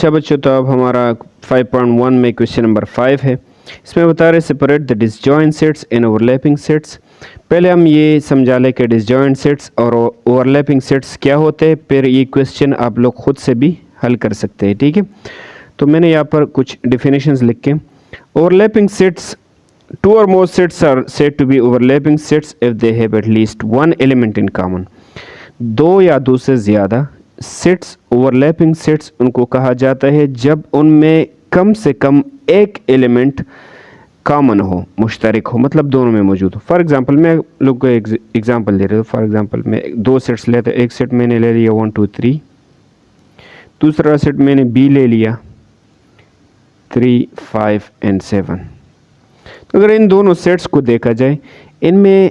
अच्छा बच्चों, तो अब हमारा 5.1 में क्वेश्चन नंबर 5 है। इसमें बता रहे separate the disjoint sets in overlapping sets. पहले हम ये समझा लें कि डिसजॉइंट सेट्स और ओवरलैपिंग सेट्स क्या होते हैं, फिर ये क्वेश्चन आप लोग खुद से भी हल कर सकते हैं। ठीक है, तो मैंने यहाँ पर कुछ डिफिनेशंस लिख के, overlapping sets, two or more sets are said to be overlapping sets if they have at least one element in common। दो या दो से ज़्यादा सेट्स ओवरलैपिंग सेट्स उनको कहा जाता है जब उनमें कम से कम एक एलिमेंट कॉमन हो, मुश्तरक हो, मतलब दोनों में मौजूद हो। फॉर एग्जांपल मैं लोग को एग्जांपल दे रहे हूँ। फॉर एग्जांपल मैं दो सेट्स लेते हैं। एक सेट मैंने ले लिया 1 2 3, दूसरा सेट मैंने बी ले लिया 3 5 and 7। अगर इन दोनों सेट्स को देखा जाए, इनमें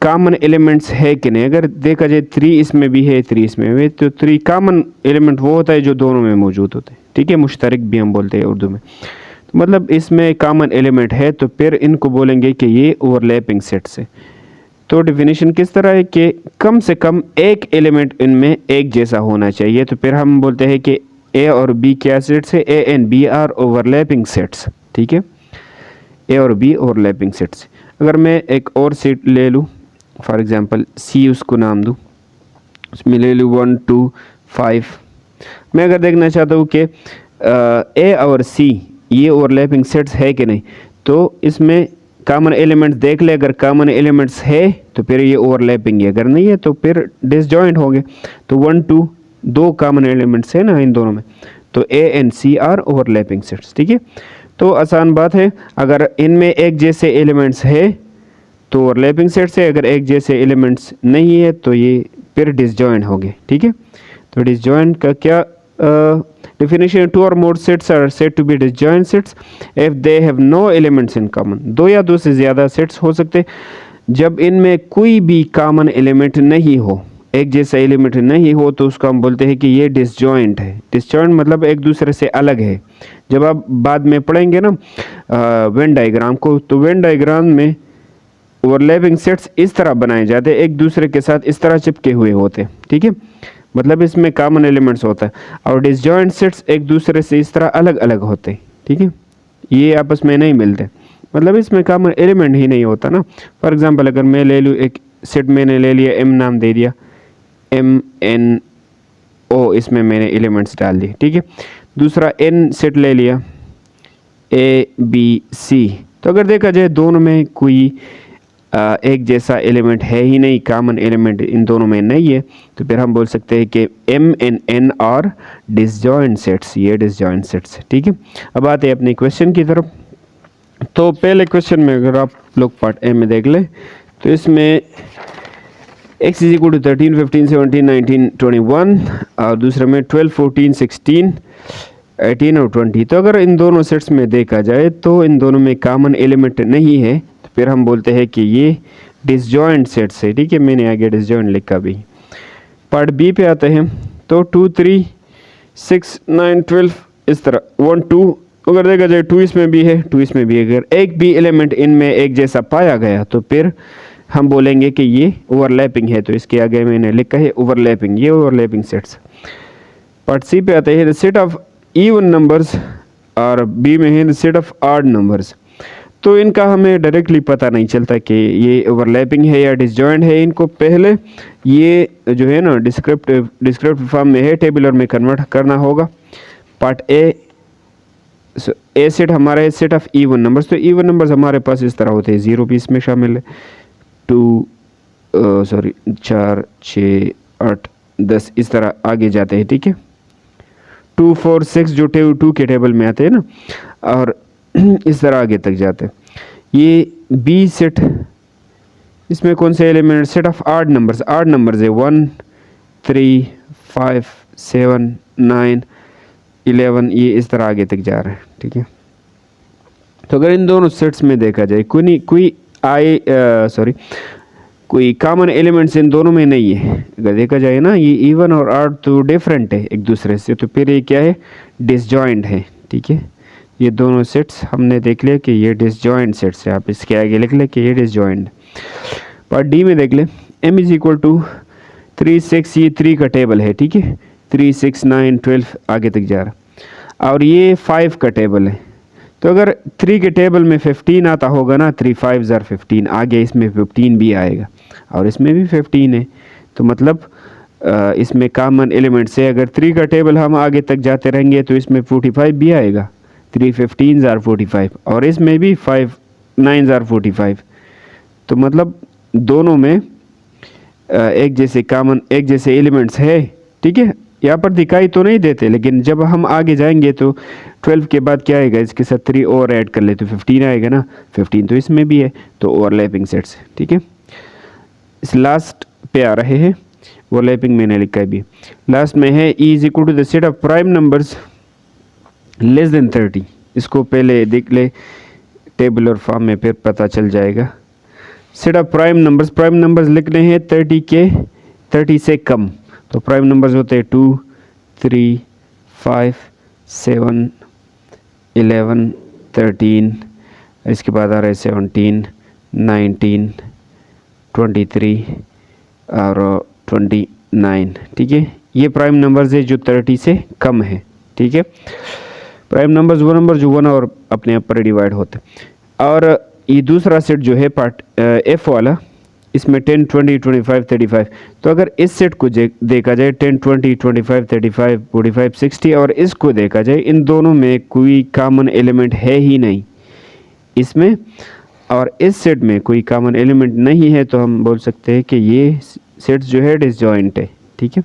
कॉमन एलिमेंट्स है कि नहीं। अगर देखा जाए 3 इसमें भी है 3 इसमें भी, तो 3 कॉमन एलिमेंट वो होता है जो दोनों में मौजूद होते हैं। ठीक है, मुश्तरक भी हम बोलते हैं उर्दू में। तो मतलब इसमें कॉमन एलिमेंट है, तो फिर इनको बोलेंगे कि ये ओवरलैपिंग सेट्स है। तो डिफिनीशन किस तरह है कि कम से कम एक एलिमेंट इनमें एक जैसा होना चाहिए। तो फिर हम बोलते हैं कि ए और बी क्या सेट्स है, A and B are overlapping sets. ठीक है, ए और बी ओवरलैपिंग सेट्स। अगर मैं एक और सेट ले लूँ, फॉर एग्जांपल सी उसको नाम दूँ, उसमें ले लूँ 1 2 5। मैं अगर देखना चाहता हूँ कि ए और सी ये ओवरलैपिंग सेट्स है कि नहीं, तो इसमें कॉमन एलिमेंट्स देख ले। अगर कॉमन एलिमेंट्स है तो फिर ये ओवरलैपिंग है, अगर नहीं है तो फिर डिसजॉइंट होंगे। तो 1 2 दो कॉमन एलिमेंट्स है ना इन दोनों में, तो A and C are overlapping sets. ठीक है, तो आसान बात है। अगर इनमें एक जैसे एलिमेंट्स है तो ओवरलैपिंग सेट्स है, अगर एक जैसे एलिमेंट्स नहीं है तो ये फिर डिसजॉइंट होंगे। ठीक है, तो डिसजॉइंट का क्या definition? Two or more sets are said to be disjoint sets if they have no elements in common। दो या दो से ज़्यादा सेट्स हो सकते जब इनमें कोई भी कॉमन एलिमेंट नहीं हो, एक जैसा एलिमेंट नहीं हो, तो उसको हम बोलते हैं कि ये डिसजॉइंट है। डिसजॉइंट मतलब एक दूसरे से अलग है। जब आप बाद में पढ़ेंगे ना वेन डायग्राम को, तो वेन डायग्राम में ओवरलैपिंग सेट्स इस तरह बनाए जाते हैं, एक दूसरे के साथ इस तरह चिपके हुए होते। ठीक है, मतलब इसमें कॉमन एलिमेंट्स होता है। और डिसजॉइंट सेट्स एक दूसरे से इस तरह अलग अलग होते हैं। ठीक है, ये आपस में नहीं मिलते, मतलब इसमें कॉमन एलिमेंट ही नहीं होता ना। फॉर एग्जांपल अगर मैं ले लूँ एक सेट, मैंने ले लिया एम, नाम दे दिया एम एन ओ, इसमें मैंने एलिमेंट्स डाल दिए। ठीक है, दूसरा एन सेट ले लिया ए बी सी। तो अगर देखा जाए दोनों में कोई एक जैसा एलिमेंट है ही नहीं, कॉमन एलिमेंट इन दोनों में नहीं है, तो फिर हम बोल सकते हैं कि M and N are disjoint sets, ये डिसजॉइंट सेट्स है। ठीक है, अब आते हैं अपने क्वेश्चन की तरफ। तो पहले क्वेश्चन में अगर आप लोग पार्ट ए में देख लें, तो इसमें x इज इक्वल टू 13 15 17 19 21 और दूसरे में 12 14 16 18 और 20। तो अगर इन दोनों सेट्स में देखा जाए तो इन दोनों में कॉमन एलिमेंट नहीं है, तो फिर हम बोलते हैं कि ये डिसजॉइंट सेट्स है। ठीक है, मैंने आगे डिसजॉइंट लिखा भी। पार्ट बी पे आते हैं, तो 2 3 6 9 12 इस तरह 1 2। अगर देखा जाए 2 इसमें भी है 2 इसमें भी है, अगर एक भी एलिमेंट इनमें एक जैसा पाया गया तो फिर हम बोलेंगे कि ये ओवरलैपिंग है। तो इसके आगे मैंने लिखा है ओवरलैपिंग, ये ओवरलैपिंग सेट्स। पार्ट सी पे आते हैं, the set of even numbers, और बी में है the set of odd numbers. तो इनका हमें डायरेक्टली पता नहीं चलता कि ये ओवरलैपिंग है या डिसजॉइंट है। इनको पहले ये जो है ना डिस्क्रिप्टिव फॉर्म में है, टेबुलर में कन्वर्ट करना होगा। पार्ट ए सेट हमारा है सेट ऑफ इवन नंबर्स। तो इवन नंबर्स हमारे पास इस तरह होते हैं, 0 भी इसमें शामिल है, 4 6 8 10 इस तरह आगे जाते हैं। ठीक है, 2 4 6 जो 2 के टेबल में आते हैं ना, और इस तरह आगे तक जाते हैं। ये बी सेट, इसमें कौन से element? Set of odd numbers. Odd numbers है 1 3 5 7 9 11, ये इस तरह आगे तक जा रहे हैं। ठीक है, तो अगर इन दोनों सेट्स में देखा जाए कोई कॉमन एलिमेंट्स इन दोनों में नहीं है, अगर देखा जाए ना ये इवन और ऑड तो डिफरेंट है एक दूसरे से, तो फिर ये क्या है? डिसजॉइंट है। ठीक है, ये दोनों सेट्स हमने देख लिया कि ये डिसजॉइंट सेट्स है। आप इसके आगे लिख ले कि ये डिसजॉइंट। पार्ट डी में देख ले, m इज इक्वल टू 3 6, ये 3 का टेबल है। ठीक है, 3 6 9 12 आगे तक जा रहा है। और ये 5 का टेबल है। तो अगर 3 के टेबल में 15 आता होगा ना, 3 5 ज़ार 15, आगे इसमें 15 भी आएगा और इसमें भी 15 है। तो मतलब इसमें कॉमन एलिमेंट से अगर 3 का टेबल हम आगे तक जाते रहेंगे तो इसमें 45 भी आएगा, 3 15 ज़ार 45, और इसमें भी 5 9 ज़ार 45। तो मतलब दोनों में एक जैसे एलिमेंट्स है, ठीक है। यहाँ पर दिखाई तो नहीं देते, लेकिन जब हम आगे जाएंगे तो 12 के बाद क्या आएगा, इसके साथ 3 और ऐड कर ले तो 15 आएगा ना, 15 तो इसमें भी है, तो ओवरलैपिंग सेट्स, ठीक है। इस लास्ट पे आ रहे हैं, ओवरलैपिंग मैंने लिखा है भी लास्ट में है, E is equal to the set of prime numbers less than 30। इसको पहले देख ले टेबल और फॉर्म में, फिर पता चल जाएगा। सेट ऑफ प्राइम नंबर्स लिखने हैं 30 से कम। तो प्राइम नंबर्स होते हैं 2 3 5 7 11 13, इसके बाद आ रहा है 17 19 23 और 29, ठीक है। ये प्राइम नंबर्स है जो 30 से कम है, ठीक है। प्राइम नंबर्स वो नंबर जो 1 और अपने आप पर डिवाइड होते हैं। और ये दूसरा सेट जो है पार्ट एफ वाला, इसमें 10 20 25 35। तो अगर इस सेट को देखा जाए 10 20 25 35 45 60, और इसको देखा जाए, इन दोनों में कोई कॉमन एलिमेंट है ही नहीं इसमें, और इस सेट में कोई कॉमन एलिमेंट नहीं है, तो हम बोल सकते हैं कि ये सेट जो है डिसजॉइंट है, ठीक है।